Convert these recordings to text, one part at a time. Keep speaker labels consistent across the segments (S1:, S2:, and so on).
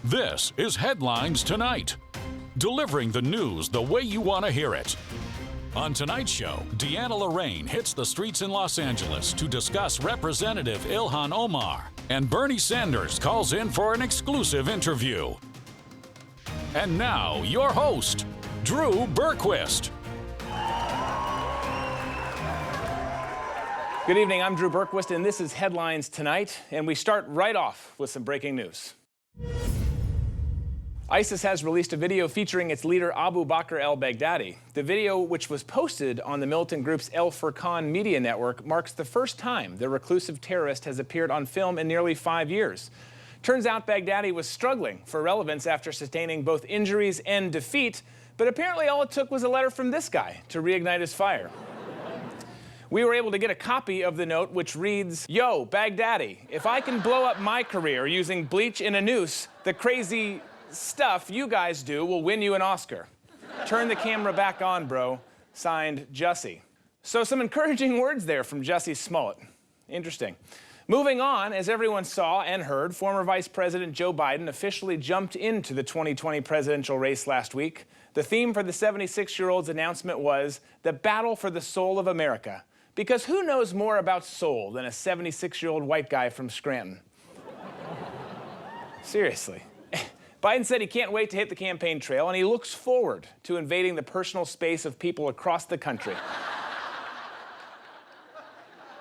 S1: This is Headlines Tonight, delivering the news the way you want to hear it. On tonight's show, Deanna Lorraine hits the streets in Los Angeles to discuss Representative Ilhan Omar, and Bernie Sanders calls in for an exclusive interview. And now, your host, Drew Berquist.
S2: Good evening, I'm Drew Berquist, and this is Headlines Tonight, and we start right off with some breaking news. ISIS has released a video featuring its leader Abu Bakr al-Baghdadi. The video, which was posted on the militant group's El Furqan media network, marks the first time the reclusive terrorist has appeared on film in nearly 5 years. Turns out Baghdadi was struggling for relevance after sustaining both injuries and defeat, but apparently all it took was a letter from this guy to reignite his fire. We were able to get a copy of the note, which reads, "Yo, Baghdadi, if I can blow up my career using bleach in a noose, the crazy stuff you guys do will win you an Oscar. Turn the camera back on, bro." Signed, Jussie. So some encouraging words there from Jussie Smollett. Interesting. Moving on, as everyone saw and heard, former Vice President Joe Biden officially jumped into the 2020 presidential race last week. The theme for the 76-year-old's announcement was the battle for the soul of America. Because who knows more about soul than a 76-year-old white guy from Scranton? Seriously. Biden said he can't wait to hit the campaign trail, and he looks forward to invading the personal space of people across the country.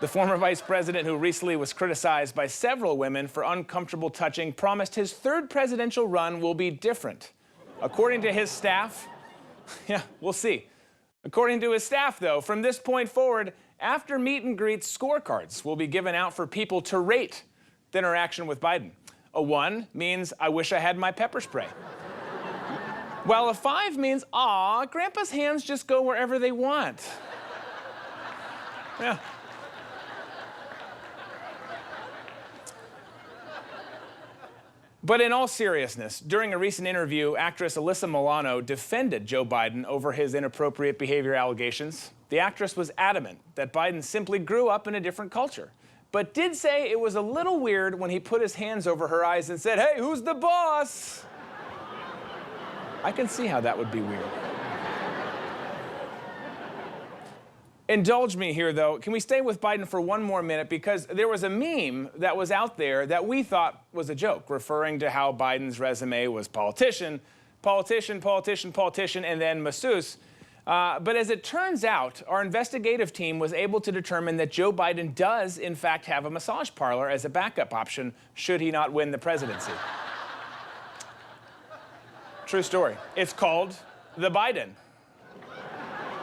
S2: The former vice president, who recently was criticized by several women for uncomfortable touching, promised his third presidential run will be different. According to his staff, yeah, we'll see. According to his staff, though, from this point forward, after meet and greets, scorecards will be given out for people to rate the interaction with Biden. A 1 means, I wish I had my pepper spray. While a 5 means, aw, Grandpa's hands just go wherever they want. Yeah. But in all seriousness, during a recent interview, actress Alyssa Milano defended Joe Biden over his inappropriate behavior allegations. The actress was adamant that Biden simply grew up in a different culture, but did say it was a little weird when he put his hands over her eyes and said, "Hey, who's the boss?" I can see how that would be weird. Indulge me here, though. Can we stay with Biden for one more minute? Because there was a meme that was out there that we thought was a joke, referring to how Biden's resume was politician, politician, politician, politician, and then masseuse. But as it turns out, our investigative team was able to determine that Joe Biden does, in fact, have a massage parlor as a backup option should he not win the presidency. True story. It's called the Biden.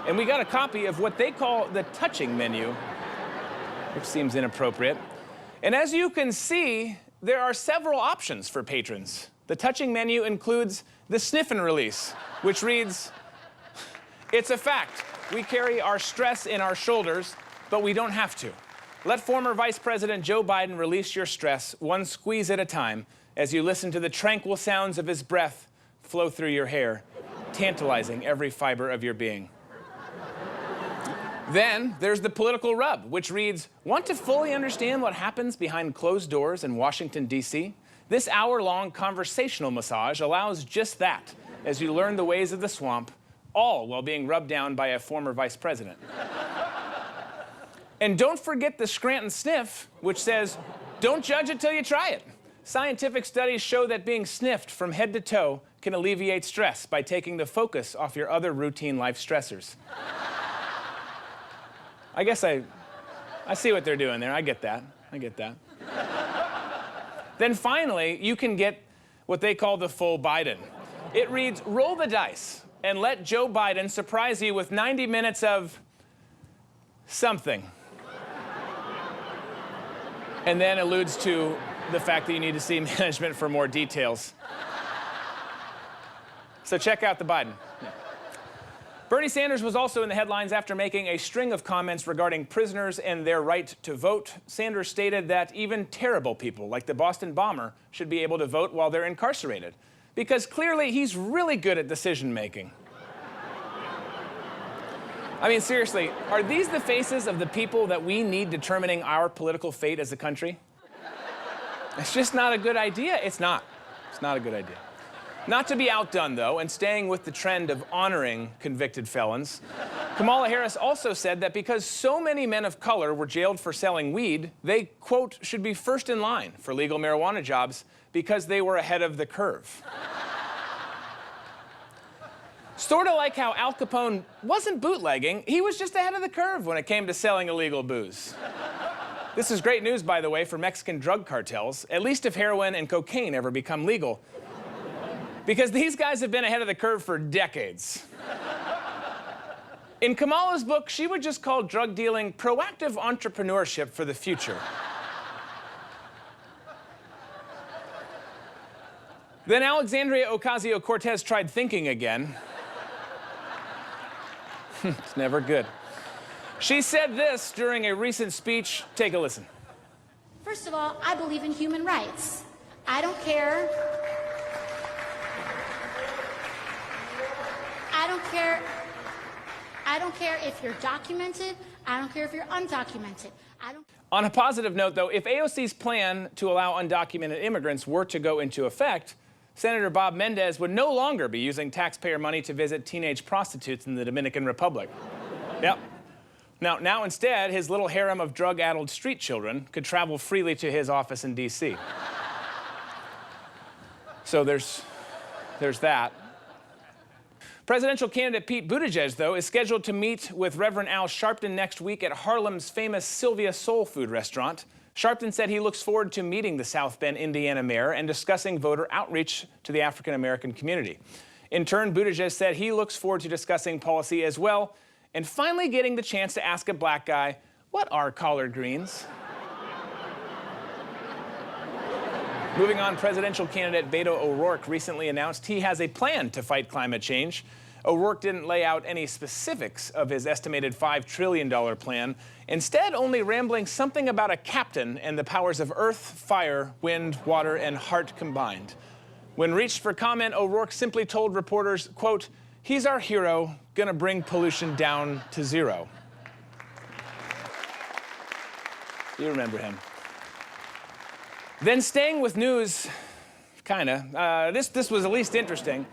S2: And we got a copy of what they call the touching menu, which seems inappropriate. And as you can see, there are several options for patrons. The touching menu includes the sniff and release, which reads, "It's a fact. We carry our stress in our shoulders, but we don't have to. Let former Vice President Joe Biden release your stress, one squeeze at a time, as you listen to the tranquil sounds of his breath flow through your hair, tantalizing every fiber of your being." Then there's the political rub, which reads, "Want to fully understand what happens behind closed doors in Washington, D.C.? This hour-long conversational massage allows just that, as you learn the ways of the swamp, all while being rubbed down by a former vice president." And don't forget the Scranton sniff, which says, "Don't judge it till you try it." Scientific studies show that being sniffed from head to toe can alleviate stress by taking the focus off your other routine life stressors. I guess I see what they're doing there. I get that. I get that. Then finally, you can get what they call the full Biden. It reads, "Roll the dice and let Joe Biden surprise you with 90 minutes of something." And then alludes to the fact that you need to see management for more details. So check out the Biden. Bernie Sanders was also in the headlines after making a string of comments regarding prisoners and their right to vote. Sanders stated that even terrible people, like the Boston bomber, should be able to vote while they're incarcerated, because clearly he's really good at decision-making. I mean, seriously, are these the faces of the people that we need determining our political fate as a country? It's just not a good idea. It's not. Not a good idea. Not to be outdone, though, and staying with the trend of honoring convicted felons, Kamala Harris also said that because so many men of color were jailed for selling weed, they, quote, should be first in line for legal marijuana jobs because they were ahead of the curve. Sort of like how Al Capone wasn't bootlegging, he was just ahead of the curve when it came to selling illegal booze. This is great news, by the way, for Mexican drug cartels, at least if heroin and cocaine ever become legal. Because these guys have been ahead of the curve for decades. In Kamala's book, she would just call drug dealing proactive entrepreneurship for the future. Then Alexandria Ocasio-Cortez tried thinking again. It's never good. She said this during a recent speech. Take a listen.
S3: First of all, I believe in human rights. I don't care if you're documented. I don't care if you're undocumented.
S2: On a positive note, though, if AOC's plan to allow undocumented immigrants were to go into effect, Senator Bob Mendez would no longer be using taxpayer money to visit teenage prostitutes in the Dominican Republic. Yep. Now instead, his little harem of drug-addled street children could travel freely to his office in D.C. So there's that. Presidential candidate Pete Buttigieg, though, is scheduled to meet with Reverend Al Sharpton next week at Harlem's famous Sylvia Soul Food restaurant. Sharpton said he looks forward to meeting the South Bend, Indiana mayor and discussing voter outreach to the African-American community. In turn, Buttigieg said he looks forward to discussing policy as well and finally getting the chance to ask a black guy, what are collard greens? Moving on, presidential candidate Beto O'Rourke recently announced he has a plan to fight climate change. O'Rourke didn't lay out any specifics of his estimated $5 trillion plan, instead only rambling something about a captain and the powers of earth, fire, wind, water, and heart combined. When reached for comment, O'Rourke simply told reporters, quote, he's our hero, gonna bring pollution down to zero. You remember him. Then staying with news, kinda, this was at least interesting.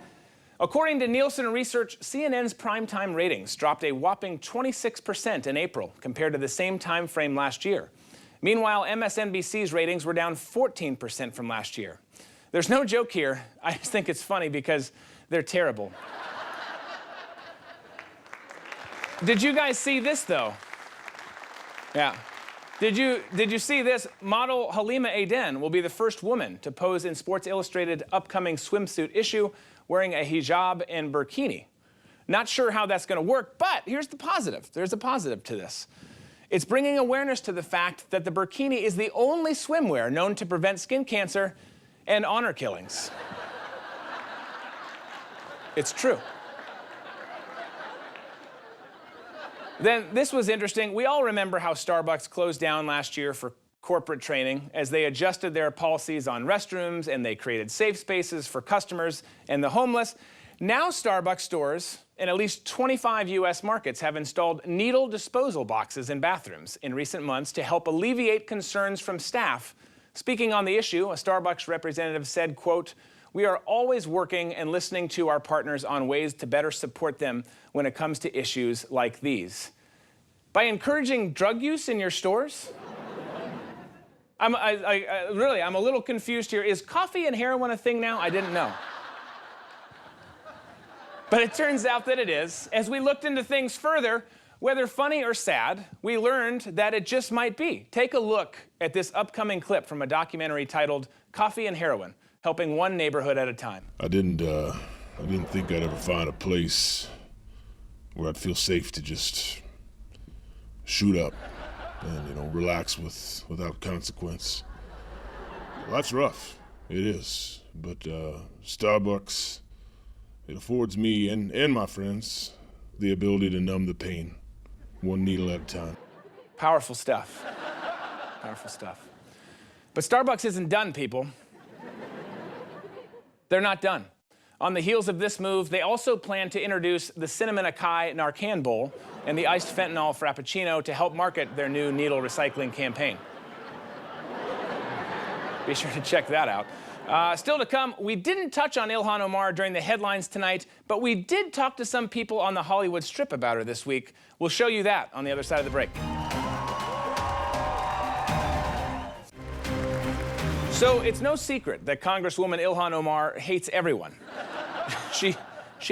S2: According to Nielsen research, CNN's primetime ratings dropped a whopping 26% in April compared to the same time frame last year. Meanwhile, MSNBC's ratings were down 14% from last year. There's no joke here. I just think it's funny because they're terrible. Did you guys see this, though? Yeah. Did you see this? Model Halima Aden will be the first woman to pose in Sports Illustrated upcoming swimsuit issue wearing a hijab and burkini. Not sure how that's going to work, but here's the positive. There's a positive to this. It's bringing awareness to the fact that the burkini is the only swimwear known to prevent skin cancer and honor killings. It's true. Then this was interesting. We all remember how Starbucks closed down last year for corporate training as they adjusted their policies on restrooms and they created safe spaces for customers and the homeless. Now Starbucks stores in at least 25 U.S. markets have installed needle disposal boxes in bathrooms in recent months to help alleviate concerns from staff. Speaking on the issue, a Starbucks representative said, quote, we are always working and listening to our partners on ways to better support them when it comes to issues like these. By encouraging drug use in your stores? I'm a little confused here. Is coffee and heroin a thing now? I didn't know. But it turns out that it is. As we looked into things further, whether funny or sad, we learned that it just might be. Take a look at this upcoming clip from a documentary titled Coffee and Heroin, helping one neighborhood at a time.
S4: I didn't think I'd ever find a place where I'd feel safe to just shoot up and, relax without consequence. Well, that's rough. It is. But Starbucks, it affords me and my friends the ability to numb the pain, one needle at a time.
S2: Powerful stuff. Powerful stuff. But Starbucks isn't done, people. They're not done. On the heels of this move, they also plan to introduce the Cinnamon Acai Narcan Bowl and the iced fentanyl Frappuccino to help market their new needle recycling campaign. Be sure to check that out. Still to come, we didn't touch on Ilhan Omar during the headlines tonight, but we did talk to some people on the Hollywood Strip about her this week. We'll show you that on the other side of the break. So it's no secret that Congresswoman Ilhan Omar hates everyone. She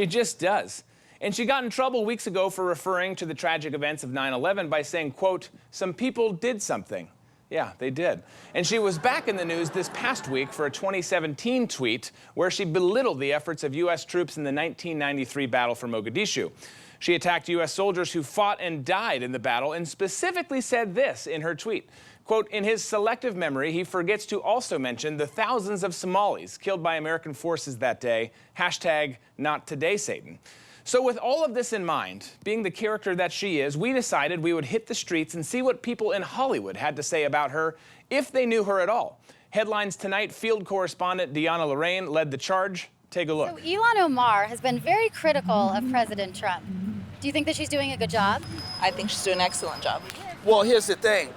S2: just does. And she got in trouble weeks ago for referring to the tragic events of 9/11 by saying, quote, "Some people did something." Yeah, they did. And she was back in the news this past week for a 2017 tweet where she belittled the efforts of U.S. troops in the 1993 battle for Mogadishu. She attacked U.S. soldiers who fought and died in the battle and specifically said this in her tweet. Quote, "In his selective memory, he forgets to also mention the thousands of Somalis killed by American forces that day. Hashtag not today, Satan." So with all of this in mind, being the character that she is, we decided we would hit the streets and see what people in Hollywood had to say about her, if they knew her at all. Headlines tonight, field correspondent Deanna Lorraine led the charge. Take a look.
S5: So Ilhan Omar has been very critical of President Trump. Do you think that she's doing a good job?
S6: I think she's doing an excellent job.
S7: Well, here's the thing.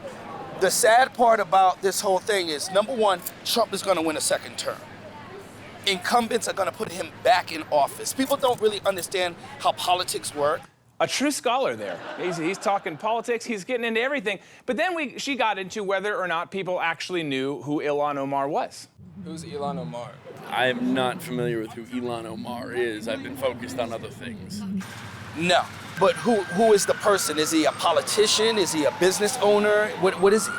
S7: The sad part about this whole thing is, number one, Trump is going to win a second term. Incumbents are going to put him back in office. People don't really understand how politics work.
S2: A true scholar there. He's talking politics, he's getting into everything. But then she got into whether or not people actually knew who Ilhan Omar was.
S8: Who's Ilhan Omar?
S9: I'm not familiar with who Ilhan Omar is. I've been focused on other things.
S7: No. But who is the person? Is he a politician? Is he a business owner? What is he?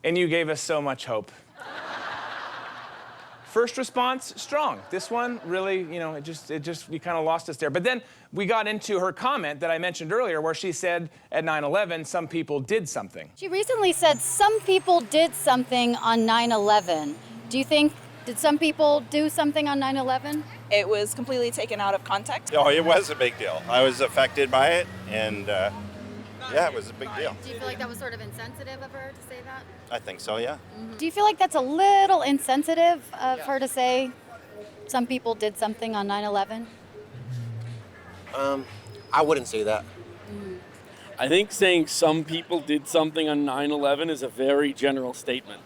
S2: And you gave us so much hope. First response, strong. This one, really, you know, you kind of lost us there. But then we got into her comment that I mentioned earlier where she said at 9/11, some people did something.
S5: She recently said some people did something on 9/11. Do you think, did some people do something on 9/11?
S6: It was completely taken out of context.
S10: Oh, it was a big deal. I was affected by it, and yeah, it was a big deal.
S5: Do you feel like that was sort of insensitive of her to say that?
S10: I think so, yeah.
S5: Mm-hmm. Do you feel like that's a little insensitive of her to say some people did something on 9/11?
S11: I wouldn't say that.
S9: I think saying some people did something on 9/11 is a very general statement.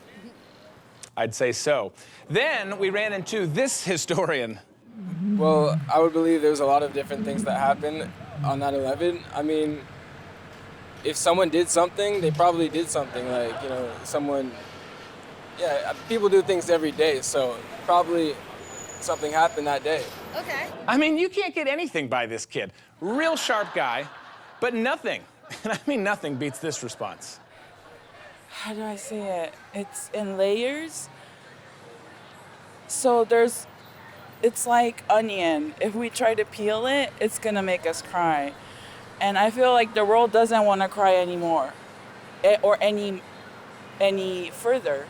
S2: I'd say so. Then we ran into this historian.
S8: Well, I would believe there's a lot of different things that happened on 9/11. I mean, if someone did something, they probably did something. Like, you know, people do things every day, so probably something happened that day.
S5: Okay.
S2: I mean, you can't get anything by this kid. Real sharp guy, but nothing, and I mean nothing beats this response.
S12: How do I say it? It's in layers. So it's like onion. If we try to peel it, it's gonna make us cry. And I feel like the world doesn't want to cry anymore, or any further,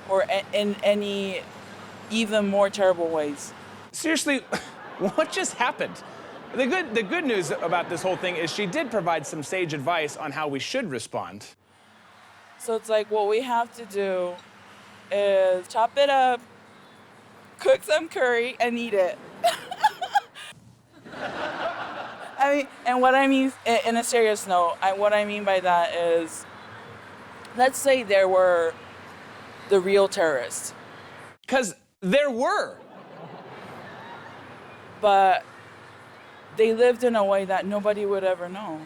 S12: or in any even more terrible ways.
S2: Seriously, what just happened? The good news about this whole thing is she did provide some sage advice on how we should respond.
S12: So it's like what we have to do is chop it up, cook some curry, and eat it. I mean, and what I mean, in a serious note, what I mean by that is, let's say there were the real terrorists.
S2: Because there were.
S12: But they lived in a way that nobody would ever know.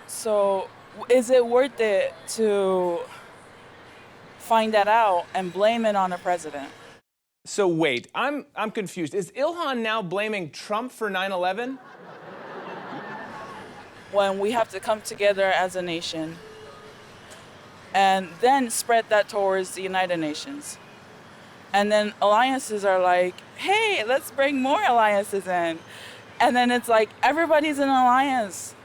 S12: So is it worth it to find that out and blame it on a president?
S2: So wait, I'm confused. Is Ilhan now blaming Trump for 9/11?
S12: When we have to come together as a nation and then spread that towards the United Nations. And then alliances are like, hey, let's bring more alliances in. And then it's like, everybody's in an alliance.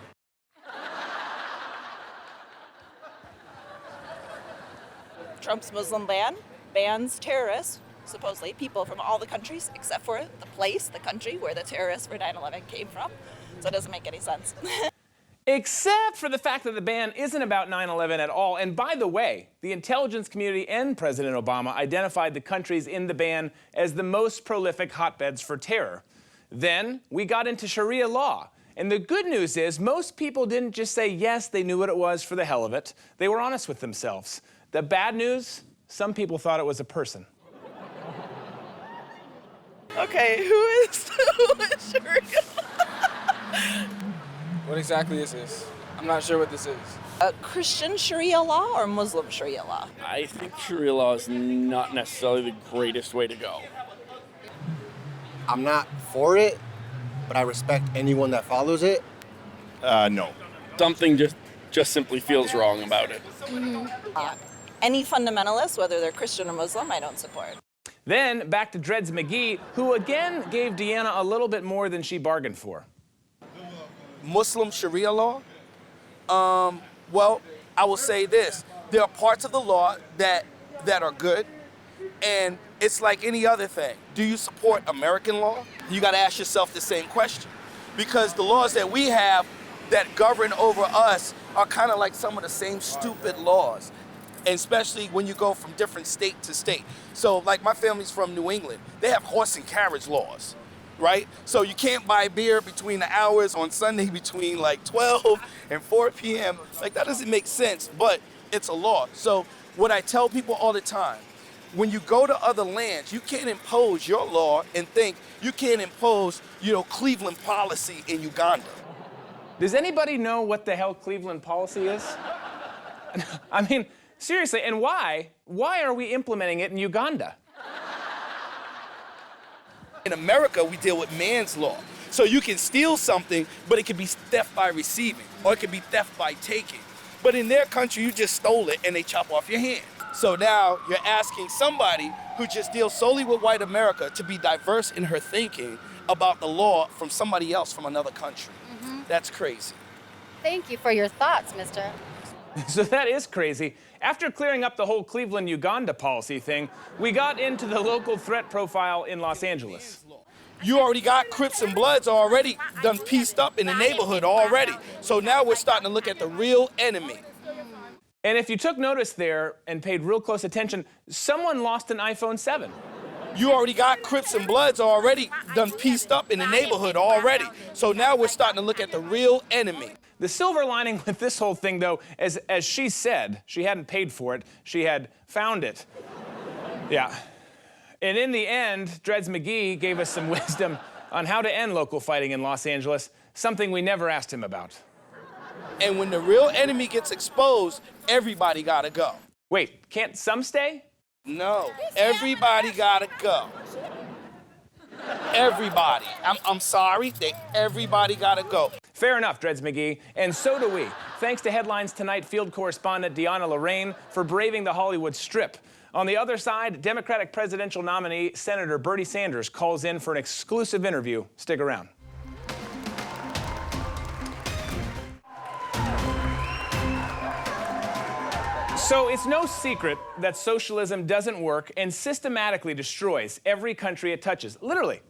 S6: Trump's Muslim ban bans terrorists, supposedly people from all the countries except for the country where the terrorists for 9/11 came from. So it doesn't make any sense.
S2: Except for the fact that the ban isn't about 9/11 at all. And by the way, the intelligence community and President Obama identified the countries in the ban as the most prolific hotbeds for terror. Then we got into Sharia law. And the good news is most people didn't just say yes, they knew what it was for the hell of it. They were honest with themselves. The bad news, Some people thought it was a person.
S12: Okay, who is Sharia?
S8: What exactly is this? I'm not sure what this is.
S6: Christian Sharia law or Muslim Sharia law?
S9: I think Sharia law is not necessarily the greatest way to go.
S11: I'm not for it, but I respect anyone that follows it.
S10: No.
S9: Something just simply feels wrong about it.
S6: Any fundamentalists, whether they're Christian or Muslim, I don't support.
S2: Then back to Dreads McGee, who again gave Deanna a little bit more than she bargained for.
S7: Muslim Sharia law? Well, I will say this. There are parts of the law that are good, and it's like any other thing. Do you support American law? You got to ask yourself the same question. Because the laws that we have that govern over us are kind of like some of the same stupid laws, and especially when you go from different state to state. So, like, my family's from New England. They have horse and carriage laws, right? So you can't buy beer between the hours on Sunday between like 12 and 4 p.m. Like, that doesn't make sense, but it's a law. So what I tell people all the time, when you go to other lands, you can't impose your law and think you can't impose, Cleveland policy in Uganda.
S2: Does anybody know what the hell Cleveland policy is? I mean, seriously, and why? Why are we implementing it in Uganda?
S7: In America, we deal with man's law. So you can steal something, but it can be theft by receiving, or it can be theft by taking. But in their country, you just stole it and they chop off your hand. So now you're asking somebody who just deals solely with white America to be diverse in her thinking about the law from somebody else from another country. That's crazy.
S5: Thank you for your thoughts, mister.
S2: So that is crazy. After clearing up the whole Cleveland-Uganda policy thing, we got into the local threat profile in Los Angeles.
S7: You already got Crips and Bloods already done pieced up in the neighborhood already. So now we're starting to look at the real enemy.
S2: And if you took notice there and paid real close attention, someone lost an iPhone 7.
S7: You already got Crips and Bloods already done pieced up in the neighborhood already. So now we're starting to look at the real enemy.
S2: The silver lining with this whole thing, though, as she said, she hadn't paid for it, she had found it. Yeah. And in the end, Dreads McGee gave us some wisdom on how to end local fighting in Los Angeles, something we never asked him about.
S7: And when the real enemy gets exposed, everybody gotta go.
S2: Wait, can't some stay?
S7: No, everybody gotta go. Everybody. I'm sorry, everybody gotta go.
S2: Fair enough, Dreads McGee, and so do we. Thanks to Headlines Tonight field correspondent Deanna Lorraine for braving the Hollywood Strip. On the other side, Democratic presidential nominee Senator Bernie Sanders calls in for an exclusive interview. Stick around. So it's no secret that socialism doesn't work and systematically destroys every country it touches. Literally,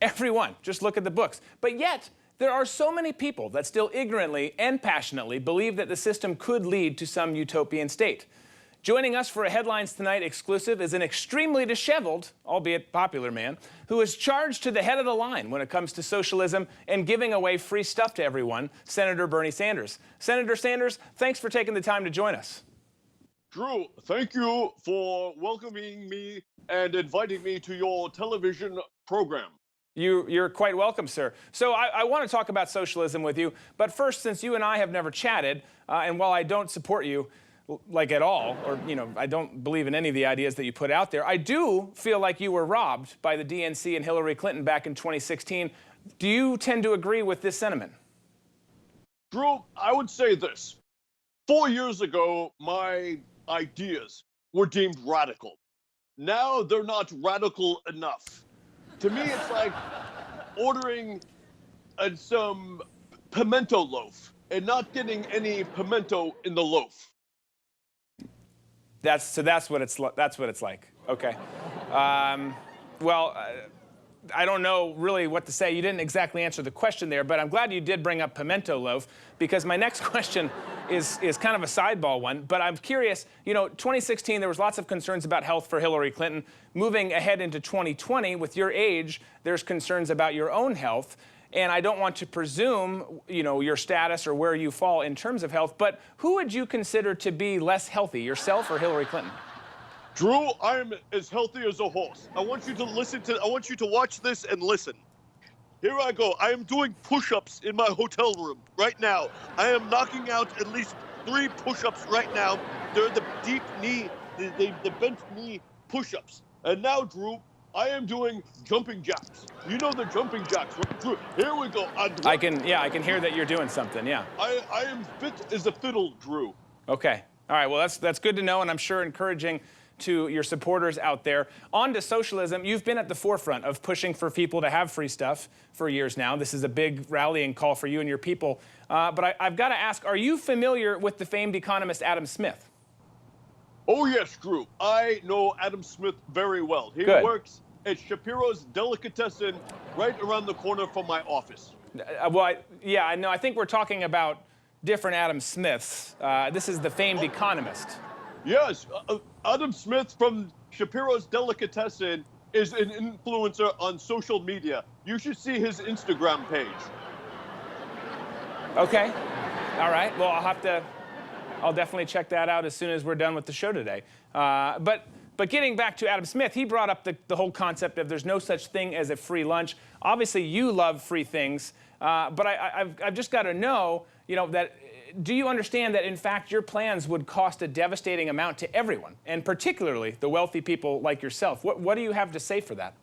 S2: everyone. Just look at the books. But yet, there are so many people that still ignorantly and passionately believe that the system could lead to some utopian state. Joining us for a Headlines Tonight exclusive is an extremely disheveled, albeit popular man, who is charged to the head of the line when it comes to socialism and giving away free stuff to everyone, Senator Bernie Sanders. Senator Sanders, thanks for taking the time to join us.
S13: Drew, thank you for welcoming me and inviting me to your television program.
S2: You're quite welcome, sir. So I want to talk about socialism with you, but first, since you and I have never chatted, and while I don't support you, like at all, or I don't believe in any of the ideas that you put out there, I do feel like you were robbed by the DNC and Hillary Clinton back in 2016. Do you tend to agree with this sentiment?
S13: Drew, I would say this. 4 years ago, my ideas were deemed radical. Now they're not radical enough. To me, it's like ordering some pimento loaf and not getting any pimento in the loaf.
S2: That's what it's like. Okay. Well, I don't know really what to say. You didn't exactly answer the question there, but I'm glad you did bring up pimento loaf, because my next question is kind of a sideball one. But I'm curious, 2016, there was lots of concerns about health for Hillary Clinton. Moving ahead into 2020, with your age, there's concerns about your own health. And I don't want to presume, your status or where you fall in terms of health, but who would you consider to be less healthy, yourself or Hillary Clinton?
S13: Drew, I am as healthy as a horse. I want you to watch this and listen. Here I go. I am doing push-ups in my hotel room right now. I am knocking out at least 3 push-ups right now. They're the deep knee, the bent knee push-ups. And now, Drew, I am doing jumping jacks. You know the jumping jacks, right? Drew, here we go.
S2: I can hear that you're doing something, yeah.
S13: I am fit as a fiddle, Drew.
S2: Okay. All right, well, that's good to know, and I'm sure encouraging to your supporters out there. On to socialism, you've been at the forefront of pushing for people to have free stuff for years now. This is a big rallying call for you and your people. But I've got to ask, are you familiar with the famed economist Adam Smith?
S13: Oh, yes, Drew. I know Adam Smith very well. He
S2: Good.
S13: works at Shapiro's Delicatessen right around the corner from my office.
S2: I know. I think we're talking about different Adam Smiths. This is the famed economist.
S13: Yes, Adam Smith from Shapiro's Delicatessen is an influencer on social media. You should see his Instagram page.
S2: Okay. All right. Well, I'll definitely check that out as soon as we're done with the show today. But getting back to Adam Smith, he brought up the whole concept of there's no such thing as a free lunch. Obviously, you love free things, but I've just got to know, that do you understand that, in fact, your plans would cost a devastating amount to everyone, and particularly the wealthy people like yourself? What do you have to say for that?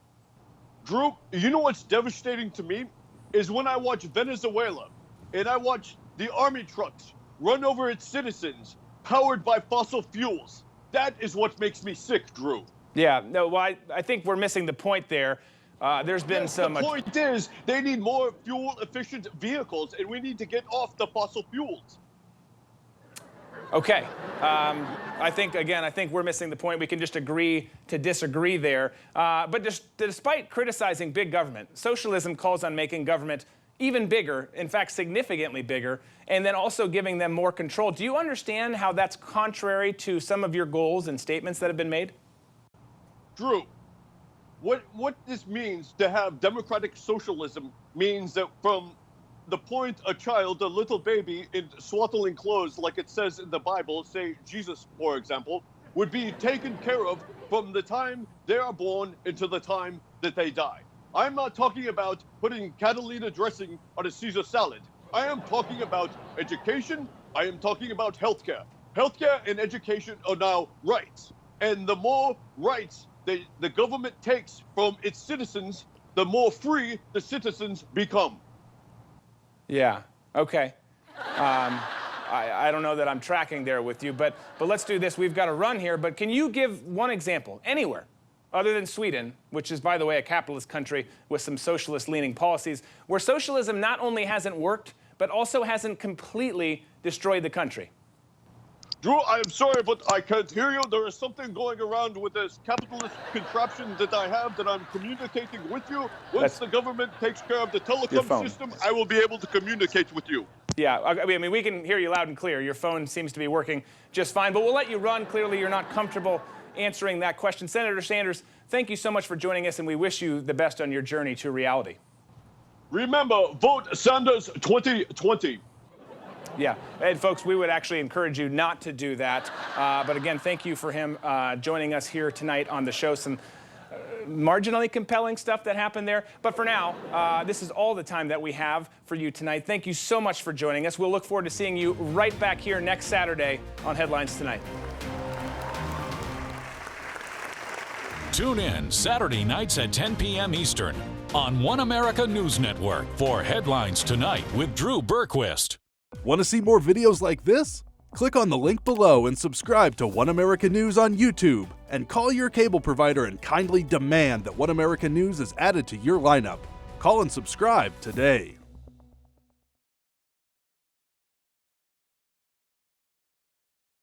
S13: Drew, you know what's devastating to me is when I watch Venezuela and I watch the army trucks run over its citizens powered by fossil fuels. That is what makes me sick, Drew.
S2: Yeah, no, well, I think we're missing the point there. There's been some...
S13: The point is, they need more fuel-efficient vehicles, and we need to get off the fossil fuels.
S2: Okay. I think we're missing the point. We can just agree to disagree there. But despite criticizing big government, socialism calls on making government even bigger, in fact, significantly bigger, and then also giving them more control. Do you understand how that's contrary to some of your goals and statements that have been made?
S13: Drew, what this means to have democratic socialism means that from the point a child, a little baby in swaddling clothes, like it says in the Bible, say Jesus, for example, would be taken care of from the time they are born until the time that they die. I'm not talking about putting Catalina dressing on a Caesar salad. I am talking about education. I am talking about healthcare. Healthcare and education are now rights. And the more rights the government takes from its citizens, the more free the citizens become.
S2: Yeah, okay. I don't know that I'm tracking there with you, but let's do this. We've got to run here, but can you give one example anywhere other than Sweden, which is, by the way, a capitalist country with some socialist-leaning policies, where socialism not only hasn't worked, but also hasn't completely destroyed the country?
S13: Drew, I am sorry, but I can't hear you. There is something going around with this capitalist contraption that I have that I'm communicating with you. Once the government takes care of the telecom system, I will be able to communicate with you.
S2: Yeah, I mean, we can hear you loud and clear. Your phone seems to be working just fine, but we'll let you run. Clearly, you're not comfortable answering that question. Senator Sanders, thank you so much for joining us, and we wish you the best on your journey to reality.
S13: Remember, vote Sanders 2020.
S2: Yeah, and folks, we would actually encourage you not to do that. But again, thank you for him joining us here tonight on the show. Some marginally compelling stuff that happened there. But for now, this is all the time that we have for you tonight. Thank you so much for joining us. We'll look forward to seeing you right back here next Saturday on Headlines Tonight.
S1: Tune in Saturday nights at 10 p.m. Eastern on One America News Network for Headlines Tonight with Drew Berquist.
S14: Want to see more videos like this? Click on the link below and subscribe to One America News on YouTube, and call your cable provider and kindly demand that One America News is added to your lineup. Call and subscribe today.